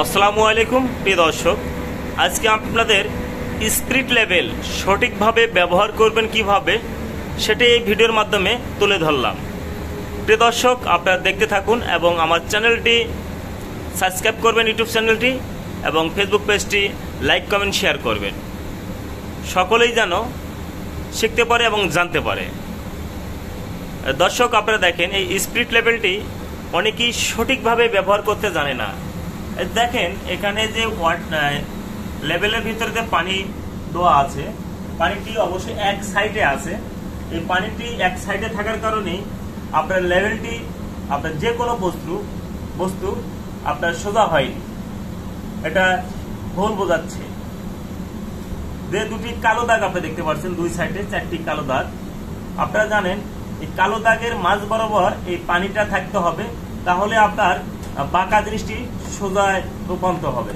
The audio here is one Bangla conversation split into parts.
আসসালামু আলাইকুম প্রিয় দর্শক, আজকে আপনাদের স্পিরিট লেভেল সঠিকভাবে ব্যবহার করবেন কিভাবে সেটা এই ভিডিওর মাধ্যমে তুলে ধরলাম। প্রিয় দর্শক, আপনারা দেখতে থাকুন এবং আমার চ্যানেলটি সাবস্ক্রাইব করবেন, ইউটিউব চ্যানেলটি, এবং ফেসবুক পেজটি লাইক কমেন্ট শেয়ার করবেন। সকলেই যেন শিখতে পারে এবং জানতে পারে। দর্শক, আপনারা দেখেন এই স্পিরিট লেভেলটি অনেকেই সঠিকভাবে ব্যবহার করতে জানে না। দেখেন এখানে যে লেভেলের ভিতরে যে পানি দেওয়া আছে, পানিটি অবশ্যই এক সাইডে আছে। এই পানিটি এক সাইডে থাকার কারণে আপনার লেভেলটি আপনার যে কোনো বস্তু আপনার সোজা হয়নি, এটা ভুল বোঝাচ্ছে। যে দুটি কালো দাগ আপনি দেখতে পাচ্ছেন, দুই সাইডে চারটি কালো দাগ। আপনারা জানেন এই কালো দাগের মাঝ বরাবর এই পানিটা থাকতে হবে, তাহলে আপনার বাঁকা জিনিসটি সোজায় রূপান্তর হবে।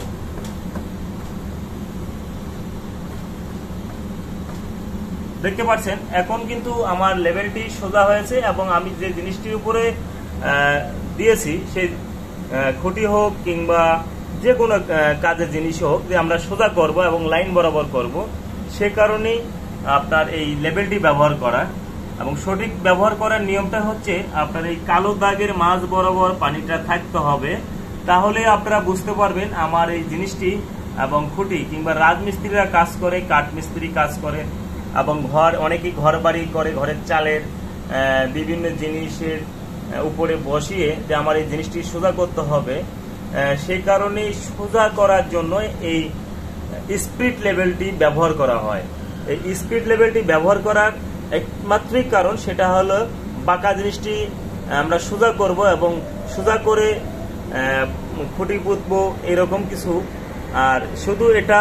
দেখতে পাচ্ছেন এখন কিন্তু আমার লেভেলটি সোজা হয়েছে এবং আমি যে জিনিসটির উপরে দিয়েছি সেই খুঁটি হোক কিংবা যে কোনো কাজের জিনিস হোক, যে আমরা সোজা করব এবং লাইন বরাবর করব, সে কারণেই আপনার এই লেভেলটি ব্যবহার করা। এবং সঠিক ব্যবহার করার নিয়মটা হচ্ছে আপনার এই কালো দাগের মাঝ বরাবর পানিটা থাকতে হবে, তাহলে আপনারা বুঝতে পারবেন আমার এই জিনিসটি। এবং খুঁটি কিংবা রাজমিস্ত্রিরা কাজ করে, কাঠমিস্ত্রি কাজ করে, এবং অনেকেই ঘর বাড়ি করে, ঘরের চালের বিভিন্ন জিনিসের উপরে বসিয়ে যে আমার এই জিনিসটি সোজা করতে হবে, সেই কারণে সোজা করার জন্য এই স্পিরিট লেভেলটি ব্যবহার করা হয়। এই স্পিরিট লেভেলটি ব্যবহার করার একমাত্রিক কারণ সেটা হলো বাঁকা জিনিসটি আমরা সোজা করব এবং সোজা করে খুঁটি পুঁতবো, এরকম কিছু। আর শুধু এটা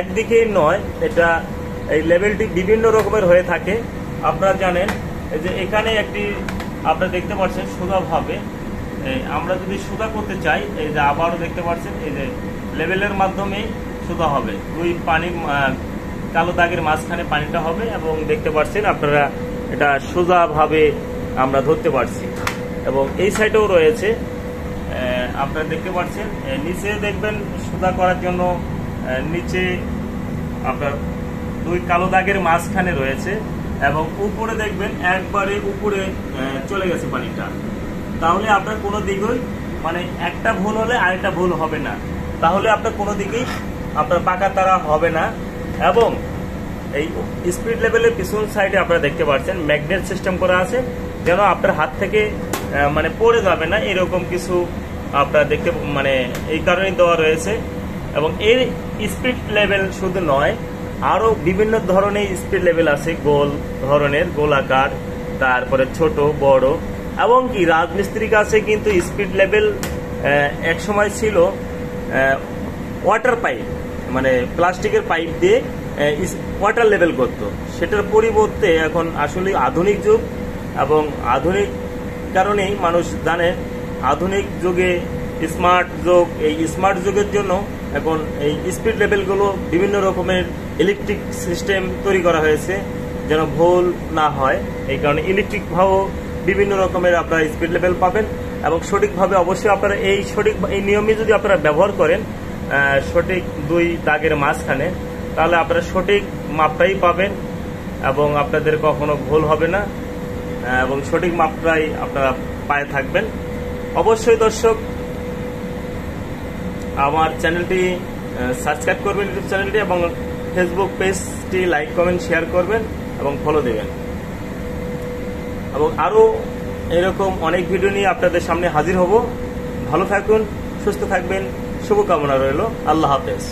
একদিকে নয়, এটা এই লেভেলটি বিভিন্ন রকমের হয়ে থাকে। আপনারা জানেন যে এখানে একটি আপনারা দেখতে পাচ্ছেন সোজাভাবে আমরা যদি সোজা করতে চাই, এই যে আবারও দেখতে পাচ্ছেন এই যে লেভেলের মাধ্যমে সোজা হবে। দুই পানির কালো দাগের মাঝখানে পানিটা হবে এবং দেখতে পাচ্ছেন আপনারা এটা সোজাভাবে আমরা ধরতে পারছি। এবং এই সাইডেও রয়েছে, আপনারা দেখতে পাচ্ছেন। নিচে দেখবেন সোজা করার জন্য নিচে আপনার দুই কালো দাগের মাঝখানে রয়েছে, এবং উপরে দেখবেন একবারে উপরে চলে গেছে পানিটা। তাহলে আপনার কোনো দিকেই মানে একটা ভুল হলে আরেকটা ভুল হবে না, তাহলে আপনার কোনো দিকেই আপনার পাকা তারা হবে না। এবং এই স্পিড লেভেলের পিছন সাইডে আপনারা দেখতে পাচ্ছেন ম্যাগনেট সিস্টেম করা আছে, যেন আপনার হাত থেকে মানে পড়ে যাবে না, এরকম কিছু আপনারা দেখতে মানে এই কারণেই দেওয়া রয়েছে। এবং এর স্পিড লেভেল শুধু নয়, আরো বিভিন্ন ধরনের স্পিড লেভেল আছে, গোল ধরনের, গোলাকার, তারপরে ছোট বড়। এবং কি রাজমিস্ত্রির কাছে কিন্তু স্পিড লেভেল এক সময় ছিল ওয়াটার পাইপ, মানে প্লাস্টিকের পাইপ দিয়ে ওয়াটার লেভেল করতো। সেটার পরিবর্তে এখন আসলে আধুনিক যুগ, এবং আধুনিক কারণেই মানুষ জানে আধুনিক যুগে স্মার্ট যুগ। এই স্মার্ট যুগের জন্য এখন এই স্পিড লেভেলগুলো বিভিন্ন রকমের ইলেকট্রিক সিস্টেম তৈরি করা হয়েছে, যেন ভুল না হয়। এই কারণে ইলেকট্রিকভাবেও বিভিন্ন রকমের আপনারা স্পিড লেভেল পাবেন। এবং সঠিকভাবে অবশ্যই আপনারা এই নিয়মে যদি আপনারা ব্যবহার করেন সঠিক দুই দাগের মাঝখানে, তাহলে আপনারা সঠিক মাপটাই পাবেন এবং আপনাদের কখনো ভুল হবে না, এবং সঠিক মাপটাই আপনারা পায়ে থাকবেন। অবশ্যই দর্শক আমার চ্যানেলটি সাবস্ক্রাইব করবেন, ইউটিউব চ্যানেলটি, এবং ফেসবুক পেজটি লাইক কমেন্ট শেয়ার করবেন এবং ফলো দেবেন। এবং আরও এরকম অনেক ভিডিও নিয়ে আপনাদের সামনে হাজির হব। ভালো থাকুন, সুস্থ থাকবেন, শুভকামনা রইল। আল্লাহ হাফেজ।